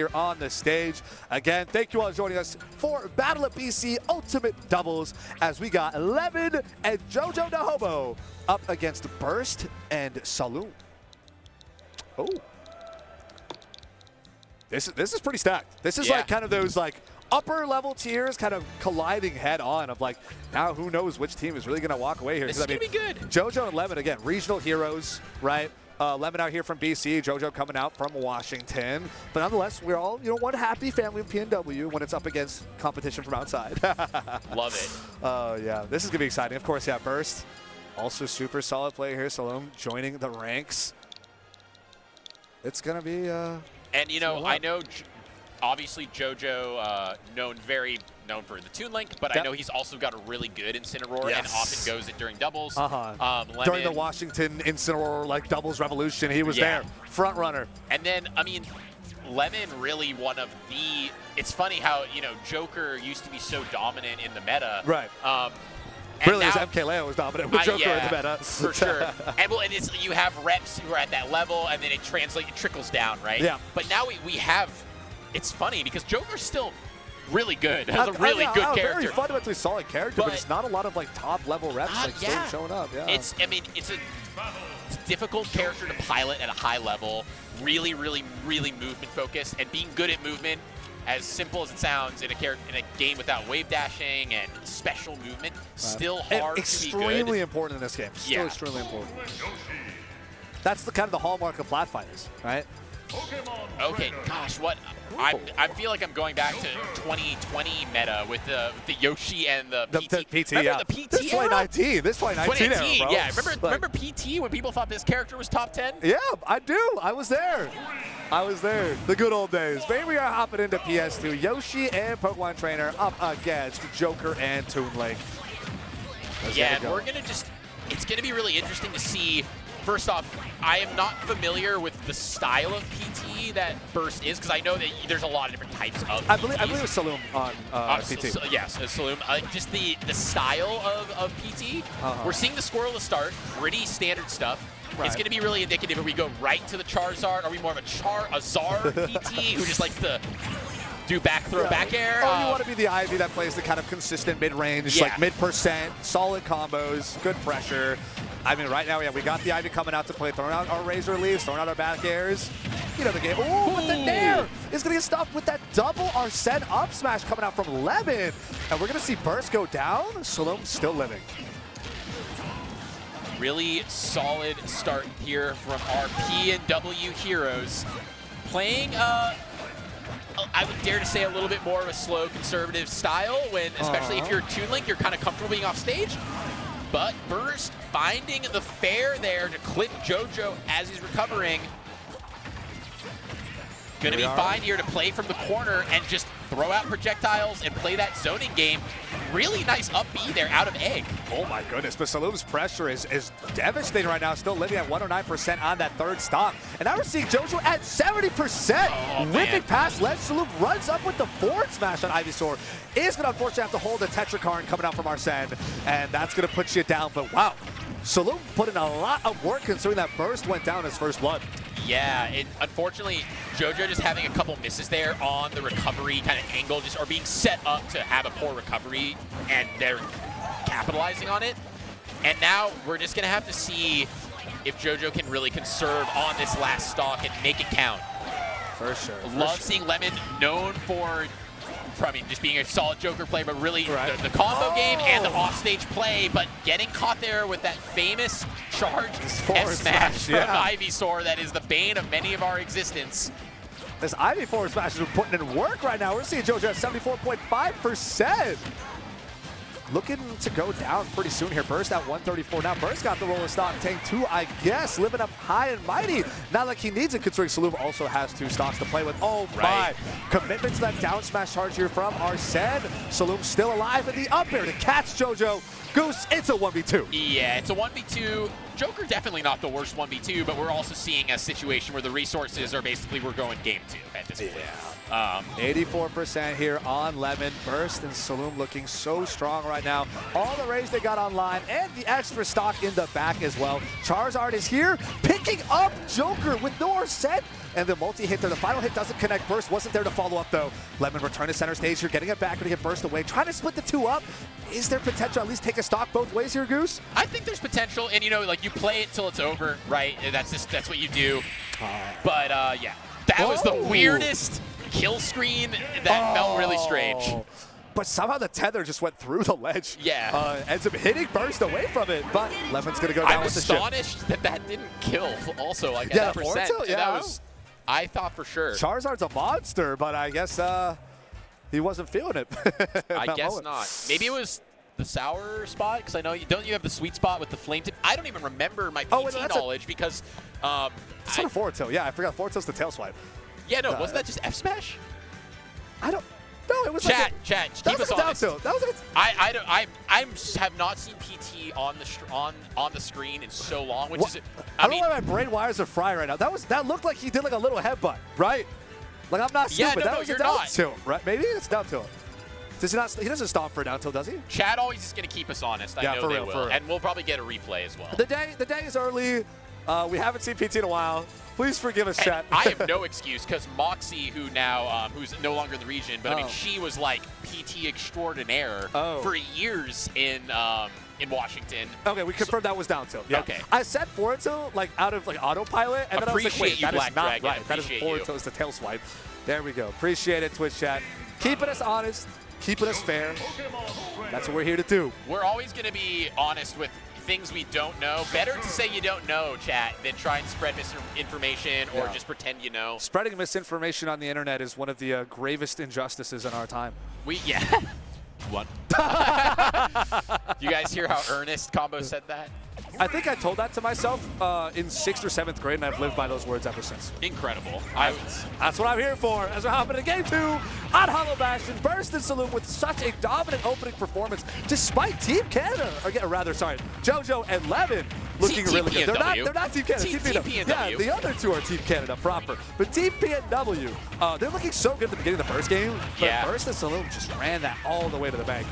here on the stage. Again, thank you all for joining us for Battle of BC Ultimate Doubles as we got Lemmon and JoJoDaHoBo up against Burst and Saloum. Oh. This is pretty stacked. This is like kind of those like upper level tiers kind of colliding head on of like, now who knows which team is really going to walk away here. This is going to be good. JoJo and Lemmon, again, regional heroes, right? Lemmon out here from BC, JoJo coming out from Washington. But nonetheless, we're all, one happy family of PNW when it's up against competition from outside. Love it. Oh, yeah. This is going to be exciting. Of course, yeah, Burst. Also super solid play here. Saloum joining the ranks. It's going to be... and, I know, obviously, JoJo, known for the Toon Link, but I know he's also got a really good Incineroar and often goes it during doubles. During the Washington Incineroar like doubles revolution, he was there, front runner. And then, I mean, Lemmon really one of the, it's funny how, Joker used to be so dominant in the meta. Right. Really, as MK Leo was dominant with Joker in the meta. For sure. And it's, you have reps who are at that level, and then it trickles down, right? Yeah. But now we have, it's funny because Joker's still really good. Has a really good character. Very fundamentally solid character, but it's not a lot of like top level reps still showing up. Yeah. It's a difficult character to pilot at a high level. Really, really, really movement focused, and being good at movement, as simple as it sounds, in a game without wave dashing and special movement, still hard to be good. Extremely important in this game. Still extremely important. That's the kind of the hallmark of plat fighters, right? Okay, gosh, what? I feel like I'm going back to 2020 meta with the Yoshi and the PT. Remember the PT This 2019. This 2019 era, bro. Yeah, remember PT when people thought this character was top 10? Yeah, I do. I was there. The good old days. Maybe we are hopping into PS2. Yoshi and Pokemon Trainer up against Joker and Toon Link. And we're going to it's going to be really interesting to see. First off, I am not familiar with the style of PT that Burst is, because I know that there's a lot of different types of PTs. I believe it was Saloum on PT. Yes, Saloum. Just the style of PT. We're seeing the Squirrel to start, pretty standard stuff. It's going to be really indicative if we go right to the Charizard. Are we more of a Zard PT who just likes to do back throw, back air? Or you want to be the Ivy that plays the kind of consistent mid-range, like mid-percent, solid combos, good pressure. I mean, right now, we got the Ivy coming out to play, throwing out our Razor Leaves, throwing out our back airs. The game. Ooh, but the Nair is going to get stuck with that double Arsene up smash coming out from Lemmon. And we're going to see Burst go down. Saloum still living. Really solid start here from our PNW heroes. Playing, I would dare to say, a little bit more of a slow, conservative style, when, especially if you're Toon Link, you're kind of comfortable being off stage. But Burst finding the fair there to clip JoJo as he's recovering. Going to be fine here to play from the corner and just throw out projectiles and play that zoning game. Really nice up B there out of Egg. Oh my goodness, but Saloum's pressure is devastating right now, still living at 109% on that third stock. And now we're seeing JoJo at 70%. Whipping past ledge, Saloum runs up with the forward smash on Ivysaur. Is going to unfortunately have to hold the Tetrakarn coming out from Arsene, and that's going to put you down. But wow, Saloum put in a lot of work considering that Burst went down his first blood. Yeah, unfortunately, JoJo just having a couple misses there on the recovery kind of angle, or being set up to have a poor recovery, and they're capitalizing on it. And now we're just going to have to see if JoJo can really conserve on this last stock and make it count. For sure. Love seeing Lemmon, known for probably just being a solid Joker play, but really the combo game and the offstage play, but getting caught there with that famous charge F-smash from Ivysaur that is the bane of many of our existence. This Ivy forward smash is putting in work right now. We're seeing JoJo at 74.5%. Looking to go down pretty soon here. Burst at 134. Now Burst got the roller stock tank too, I guess. Living up high and mighty. Not like he needs it, considering Saloum also has 2 stocks to play with. Oh my. Commitment to that down smash charge here from Arsene. Saloum still alive in the up air to catch JoJo. Goose, it's a 1v2. Yeah, it's a 1v2. Joker definitely not the worst 1v2, but we're also seeing a situation where the resources are basically we're going game 2 at this point. 84% here on Lemmon. Burst and Saloum looking so strong right now. All the rage they got online and the extra stock in the back as well. Charizard is here, picking up Joker with no Arsene. and the multi-hit there. The final hit doesn't connect. Burst wasn't there to follow up, though. Lemmon return to center stage. You're getting it back, going to get Burst away. Trying to split the two up. Is there potential at least take a stock both ways here, Goose? I think there's potential, and you know, like you play it till it's over, right? That's what you do. But yeah, that was the weirdest kill screen that felt really strange. But somehow the tether just went through the ledge. Yeah. Ends up hitting Burst away from it, but Lemmon's going to go down with the ship. I'm astonished that didn't kill also, like, at that percent. Yeah, that was, I thought for sure. Charizard's a monster, but I guess he wasn't feeling it. I guess not. Maybe it was the sour spot, because I know you have the sweet spot with the flame tip. I don't even remember my PT knowledge because it's not a forward tilt. Yeah, I forgot forward tilt's the tail swipe. Yeah, no, wasn't that just F smash? I don't. No, it was chat. Keep us honest. That was like I have not seen PT on the screen in so long, which is. I don't know why my brain wires are fried right now. That looked like he did like a little headbutt, right? Like I'm not stupid. Yeah, that was a down tilt, right? Maybe it's down tilt. Does he not? He doesn't stomp for a down tilt, does he? Chat always is going to keep us honest. I know they will, and we'll probably get a replay as well. The day is early. We haven't seen PT in a while. Please forgive us, chat. I have no excuse because Moxie, who now who's no longer in the region, but I mean she was like PT extraordinaire for years in Washington. Okay, we confirmed that was down tilt. Yeah. Okay. I said forward tilt like out of like autopilot, and then I was like, wait, that is not right. That is forward tilt. It's the tail swipe. There we go. Appreciate it, Twitch chat. Keeping us honest, keeping us fair. That's what we're here to do. We're always going to be honest with things we don't know. Better to say you don't know, chat, than try and spread misinformation or just pretend you know. Spreading misinformation on the internet is one of the gravest injustices in our time. What? You guys hear how earnest Combo said that? I think I told that to myself in 6th or 7th grade, and I've lived by those words ever since. Incredible. That's what I'm here for. As we're hopping into Game 2 on Hollow Bastion, Burst and Saloum with such a dominant opening performance, despite Team Canada, or rather, sorry, JoJo and Lemmon looking really good. They're not Team Canada. Team PNW. Yeah, the other two are Team Canada proper. But Team PNW, they're looking so good at the beginning of the first game. But Burst and Saloum just ran that all the way to the bank.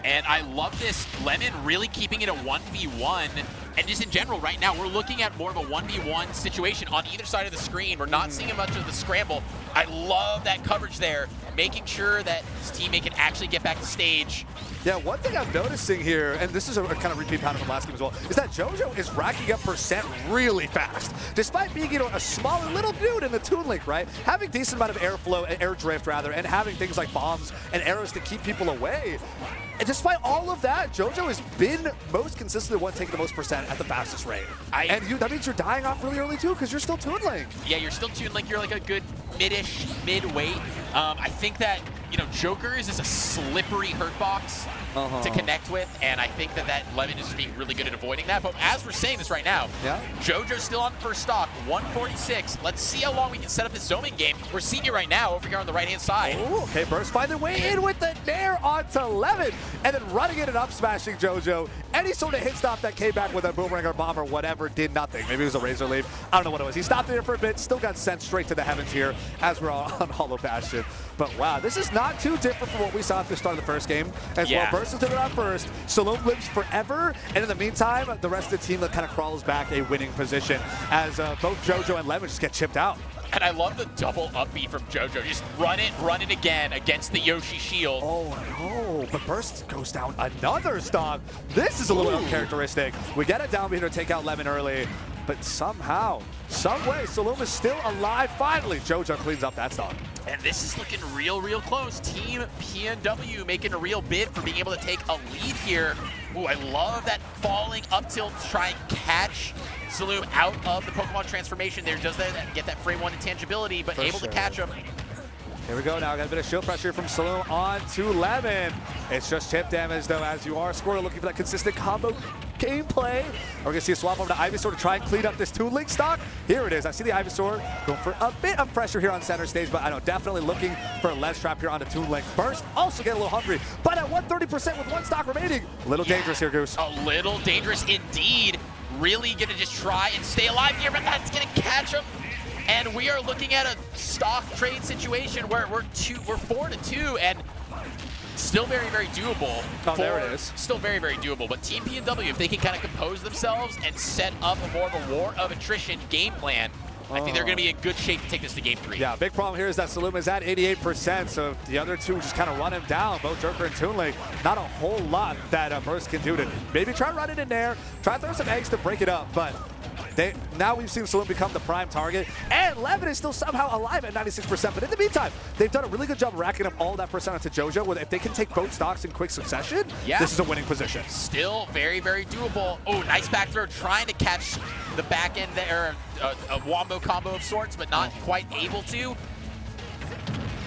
And I love this. Lemmon really keeping it a 1v1. And just in general, right now, we're looking at more of a 1v1 situation on either side of the screen. We're not seeing much of the scramble. I love that coverage there, making sure that his teammate can actually get back to stage. Yeah, one thing I'm noticing here, and this is a kind of repeat pattern from last game as well, is that JoJo is racking up percent really fast. Despite being, a smaller little dude in the Toon Link, right? Having decent amount of airflow, air drift rather, and having things like bombs and arrows to keep people away. And despite all of that, JoJo has been most consistently the one taking the most percent at the fastest rate. And that means you're dying off really early too, because you're still Toon Link. Yeah, you're still Toon Link. You're like a good mid-weight. I think that, Joker's is a slippery hurt box to connect with, and I think that Lemmon is being really good at avoiding that. But as we're saying this right now, JoJo's still on first stock, 146. Let's see how long we can set up this zoning game. We're seeing it right now over here on the right-hand side. Ooh, okay, Burst find their way in with the nair onto Lemmon, and then running in and up smashing JoJo. Any sort of hit stop that came back with a boomerang or bomb or whatever did nothing. Maybe it was a razor leaf. I don't know what it was. He stopped there for a bit, still got sent straight to the heavens here as we're on Hollow Bastion. But wow, this is not too different from what we saw at the start of the first game. As well, Burst took it on first. Saloum lives forever, and in the meantime, the rest of the team kind of crawls back a winning position as both JoJo and Lemmon just get chipped out. And I love the double up B from JoJo. Just run it again against the Yoshi shield. Oh no, but Burst goes down another stock. This is a little uncharacteristic. We get it down here to take out Lemmon early, but somehow, some way, Saloum is still alive finally. JoJo cleans up that stock. And this is looking real close. Team PNW making a real bid for being able to take a lead here. Ooh, I love that falling up tilt to try and catch Saloum out of the Pokemon transformation there. Does that get that frame 1 intangibility, but able to catch him. Here we go now. Got a bit of shield pressure from Saloum on to Lemmon. It's just chip damage though, as you are Squirtle looking for that consistent combo gameplay. We're gonna see a swap over to Ivysaur to try and clean up this Toon Link stock. Here it is. I see the Ivysaur going for a bit of pressure here on center stage, but I know definitely looking for a ledge trap here on the Toon Link. Burst also get a little hungry, but at 130% with one stock remaining. A little dangerous here, Goose. A little dangerous indeed. Really gonna just try and stay alive here, but that's gonna catch him. And we are looking at a stock trade situation where we're 4-2 and still very doable. Oh, there it is. Still very doable. But Team PNW, if they can kind of compose themselves and set up a more of a war of attrition game plan, I think they're going to be in good shape to take this to game 3. Yeah, big problem here is that Saloum is at 88%, so the other two just kind of run him down, both Joker and Toon Link. Not a whole lot that Burst can do to maybe try to run it in there, try to throw some eggs to break it up, but now we've seen Saloum become the prime target, and Lemmon is still somehow alive at 96%, but in the meantime, they've done a really good job racking up all that percent onto JoJo, where if they can take both stocks in quick succession, this is a winning position. Still very, very doable. Oh, nice back throw, trying to catch the back end there, a wombo combo of sorts, but not quite able to.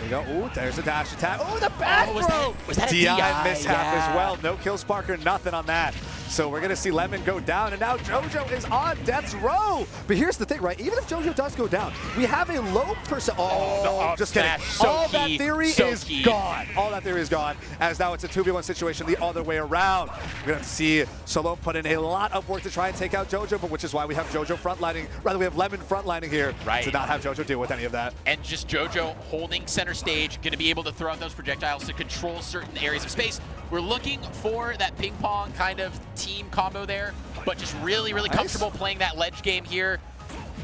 There you go. Ooh, there's a dash attack. Oh, the back throw! Was that a DI mishap as well. No kill sparker, nothing on that. So we're going to see Lemmon go down, and now JoJo is on death's row. But here's the thing, right? Even if JoJo does go down, we have a low percent. Oh, no, just kidding. So all key, that theory is gone. All that theory is gone, as now it's a 2v1 situation the other way around. We're going to see Saloum put in a lot of work to try and take out JoJo, but which is why we have JoJo frontlining. Rather, we have Lemmon frontlining here to not have JoJo deal with any of that. And just JoJo holding center stage, going to be able to throw out those projectiles to control certain areas of space. We're looking for that ping pong kind of team combo there, but just really, really comfortable playing that ledge game here.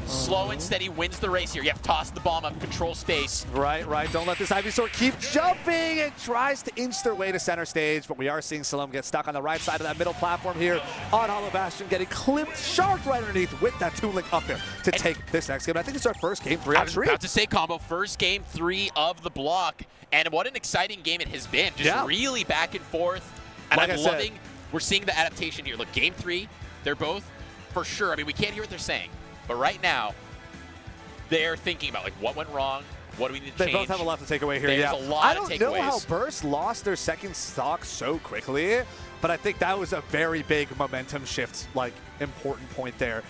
Slow and steady wins the race here. You have to toss the bomb up, control space. Right. Don't let this Ivy Sword keep jumping. It tries to inch their way to center stage, but we are seeing Saloum get stuck on the right side of that middle platform here on Hollow Bastion, getting clipped sharp right underneath with that Toon Link up there to take this next game. I think it's our first game 3 on stream. I was about to say, Combo, first game 3 of the block, and what an exciting game it has been. Just really back and forth, and like I'm loving, we're seeing the adaptation here. Look, game 3, they're both, for sure, I mean, we can't hear what they're saying, but right now, they're thinking about, like, what went wrong, what do we need to change? They both have a lot to take away here, There's a lot of takeaways. I don't know how Burst lost their second stock so quickly, but I think that was a very big momentum shift, like, important point there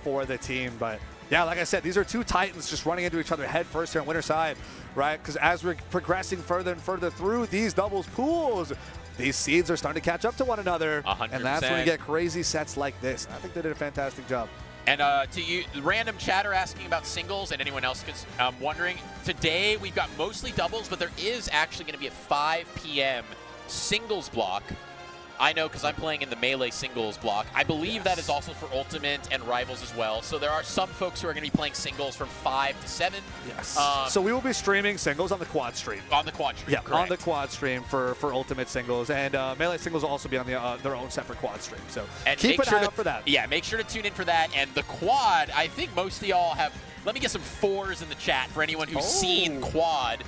for the team. But yeah, like I said, these are two titans just running into each other head first here on winner side, right? Because as we're progressing further and further through these doubles pools, these seeds are starting to catch up to one another, 100%. And that's when you get crazy sets like this. I think they did a fantastic job. And to you, random chatter asking about singles, and anyone else wondering, today we've got mostly doubles, but there is actually going to be a 5 p.m. singles block. I know because I'm playing in the Melee singles block. I believe that is also for Ultimate and Rivals as well. So there are some folks who are going to be playing singles from 5 to 7. Yes. So we will be streaming singles on the quad stream. On the quad stream, correct. On the quad stream for Ultimate singles. And Melee singles will also be on their own separate quad stream. So keep an eye out for that. Yeah, make sure to tune in for that. And the quad, I think most of y'all have, let me get some 4s in the chat for anyone who's seen quad.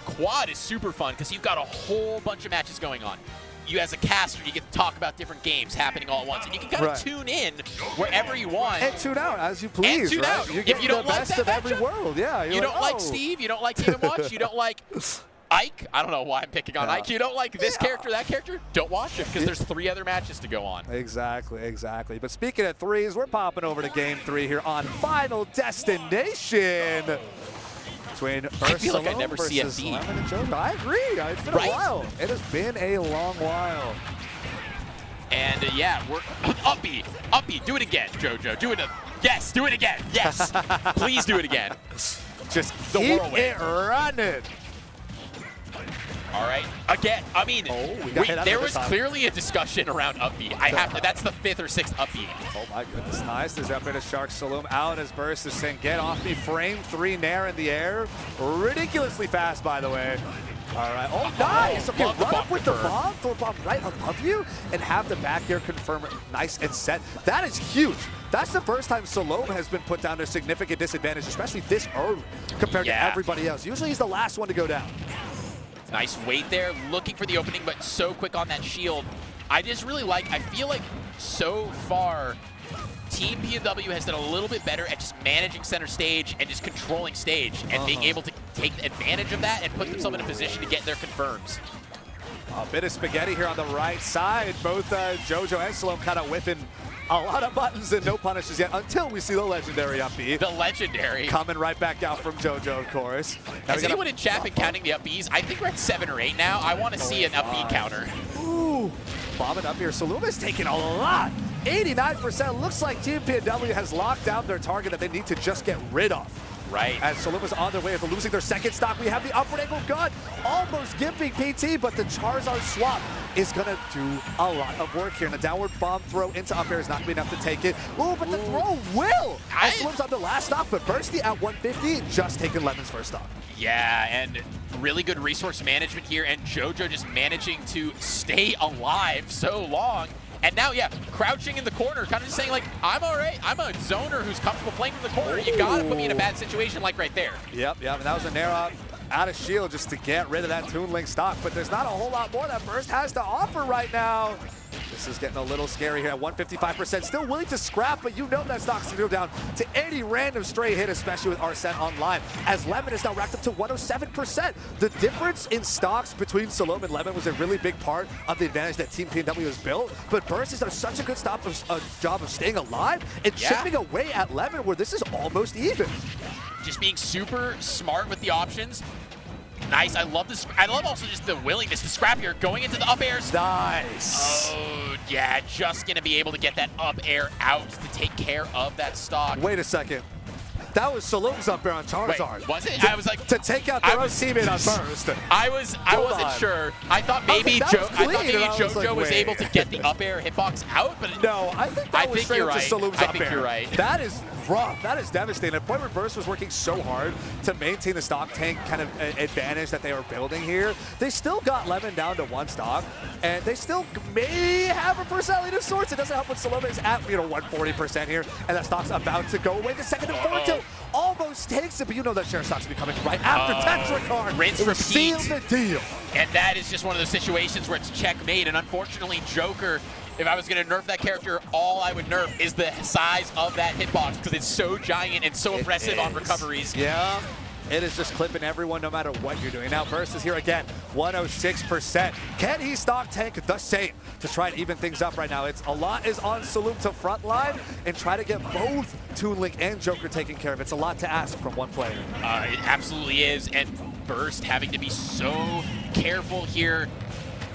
Quad is super fun because you've got a whole bunch of matches going on. You, as a caster, you get to talk about different games happening all at once, and you can kind of tune in wherever you want. And tune out as you please. And tune out. You get the best of every world. Yeah. You don't like Steve. You don't like Game & Watch. You don't like Ike. I don't know why I'm picking on Ike. You don't like this character, that character. Don't watch it because there's 3 other matches to go on. Exactly. But speaking of 3s, we're popping over to Game 3 here on Final Destination. Between Burst, I feel like I Saloum never see versus Lemmon and JoJo. I agree. It's been a while. It has been a long while. And yeah, we're uppy, do it again, JoJo. Do it. Yes, do it again. Yes, please do it again. Just the keep whirlwind. It running. All right, again. I mean, there was clearly a discussion around up B. I have to. That's the 5th or 6th up B. Oh my goodness, nice. There's up into Shark. Saloum out as Burst is saying, "Get off me!" Frame 3 Nair in the air, ridiculously fast, by the way. All right. Oh, nice. Okay, run up with the bomb, throw a bomb right above you, and have the back air confirm nice and set. That is huge. That's the first time Saloum has been put down to a significant disadvantage, especially this early compared to everybody else. Usually he's the last one to go down. Nice wait there, looking for the opening, but so quick on that shield. I just really like, I feel like so far, Team PNW has done a little bit better at just managing center stage and just controlling stage and being able to take advantage of that and put themselves in a position to get their confirms. A bit of spaghetti here on the right side. Both JoJo and Saloum kind of whipping a lot of buttons and no punishes yet until we see the legendary up B. The legendary. Coming right back out from JoJo, of course. Now has anyone in chat been counting the up Bs? I think we're at 7 or 8 now. I want to see an up B counter. Ooh, bombing up here. Saloum is taking a lot. 89%. Looks like Team PNW has locked down their target that they need to just get rid of. right. As Saloum is on their way of losing their second stock, we have the upward angle gun almost giving PT, but the Charizard swap is going to do a lot of work here. And the downward bomb throw into up air is not going to be enough to take it. Ooh, but the throw will! As Saloum's on the last stock, but Bursty at 150, just taking Lemmon's first stock. Yeah, and really good resource management here, and JoJo just managing to stay alive so long. And now, yeah, crouching in the corner, kind of just saying, like, I'm all right. I'm a zoner who's comfortable playing from the corner. You got to put me in a bad situation like right there. Yep, and that was a narrow out of shield just to get rid of that Toon Link stock. But there's not a whole lot more that Burst has to offer right now. This is getting a little scary here at 155%. Still willing to scrap, but you know that stock's going to go down to any random stray hit, especially with Arsene online, as Lemmon is now racked up to 107%. The difference in stocks between Saloum and Lemmon was a really big part of the advantage that Team PNW has built, but Burst has done such a good job of staying alive and chipping away at Lemmon, where this is almost even. Just being super smart with the options. Nice. I love this. I love also just the willingness to scrap here, going into the up airs. Nice. Oh, yeah, just going to be able to get that up air out to take care of that stock. Wait a second. That was Saloum's up air on Charizard. Wait, was it? I was like, to take out their own teammate on Burst. I wasn't sure. I thought maybe JoJo was able to get the up air hitbox out, but no, I think that was straight up to Saloum's up air. I think you're right. That is rough. That is devastating. At point where Burst was working so hard to maintain the stock tank kind of advantage that they were building here, they still got Lemmon down to one stock, and they still may have a percent lead of sorts. It doesn't help when Saloum is at 140% here, and that stock's about to go away. The second and forward tilt almost takes it, but you know that share stock's be coming right after Tetracard. Rinse, repeat. Seal the deal. And that is just one of those situations where it's checkmate, and unfortunately Joker, if I was going to nerf that character, all I would nerf is the size of that hitbox because it's so giant and so impressive on recoveries. Yeah, it is just clipping everyone no matter what you're doing. Now Burst is here again, 106%. Can he stock tank the same to try and even things up right now? A lot is on Saloum to frontline and try to get both Toon Link and Joker taken care of. It's a lot to ask from one player. It absolutely is, and Burst having to be so careful here.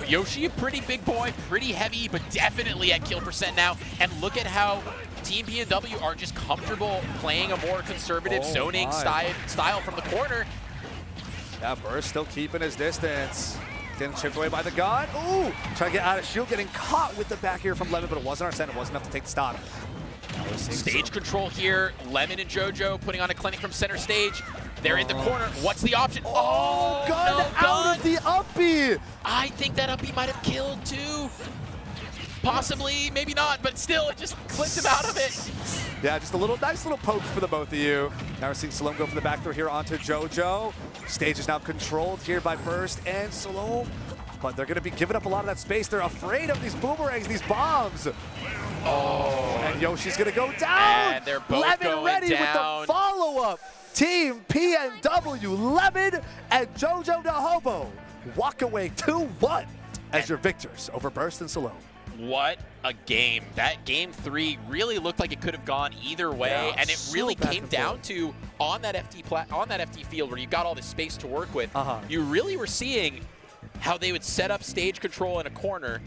Yoshi, a pretty big boy, pretty heavy, but definitely at kill percent now. And look at how Team PNW are just comfortable playing a more conservative zoning style from the corner. Yeah, Burst still keeping his distance. Getting chipped away by the god. Ooh, trying to get out of shield, getting caught with the back here from Lemmon, but it wasn't Arsene. It wasn't enough to take the stock. Stage control here. Lemmon and JoJo putting on a clinic from center stage. They're in the corner. What's the option? Oh, gun out of the uppie. I think that uppie might have killed too. Possibly, maybe not, but still, it just clipped him out of it. Yeah, just a nice little poke for the both of you. Now we're seeing Saloum go for the back throw here onto JoJo. Stage is now controlled here by Burst and Saloum, but they're going to be giving up a lot of that space. They're afraid of these boomerangs, these bombs. Oh, and Yoshi's going to go down. And they're both Lemmon going ready down. with the follow-up. Team PNW, Lemmon and JoJoDaHoBo walk away 2-1 as your victors over Burst and Saloum. What a game. That game 3 really looked like it could have gone either way, and it really came down to on that FT field where you got all this space to work with, you really were seeing how they would set up stage control in a corner,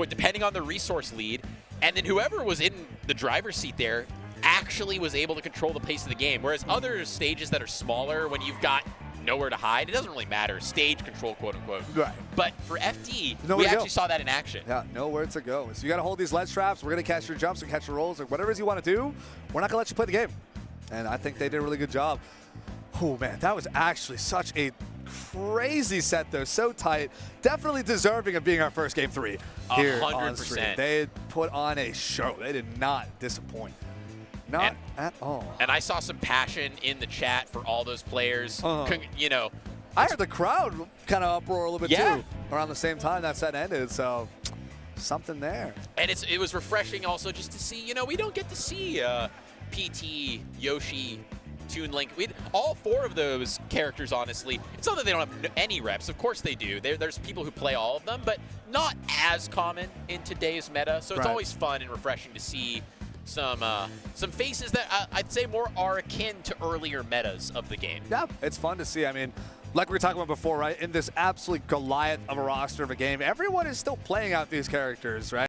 depending on the resource lead, and then whoever was in the driver's seat there actually was able to control the pace of the game. Whereas other stages that are smaller, when you've got nowhere to hide, it doesn't really matter. Stage control, quote unquote. Right. But for FD, we actually saw that in action. Yeah, nowhere to go. So you got to hold these ledge traps. We're going to catch your jumps and catch your rolls or whatever it is you want to do. We're not going to let you play the game. And I think they did a really good job. Oh, man, that was actually such a crazy set, though. So tight. Definitely deserving of being our first game 3 here 100%. On stream. They put on a show. They did not disappoint. Not at all. And I saw some passion in the chat for all those players. You know, I heard the crowd kind of uproar a little bit too around the same time that set ended. So something there. And it was refreshing also just to see. You know, we don't get to see PT, Yoshi, Toon Link. All 4 of those characters, honestly. It's not that they don't have any reps. Of course they do. There's people who play all of them, but not as common in today's meta. So it's always fun and refreshing to see some faces that I'd say more are akin to earlier metas of the game. Yeah, it's fun to see. I mean, like we were talking about before, right? In this absolute Goliath of a roster of a game, everyone is still playing out these characters, right?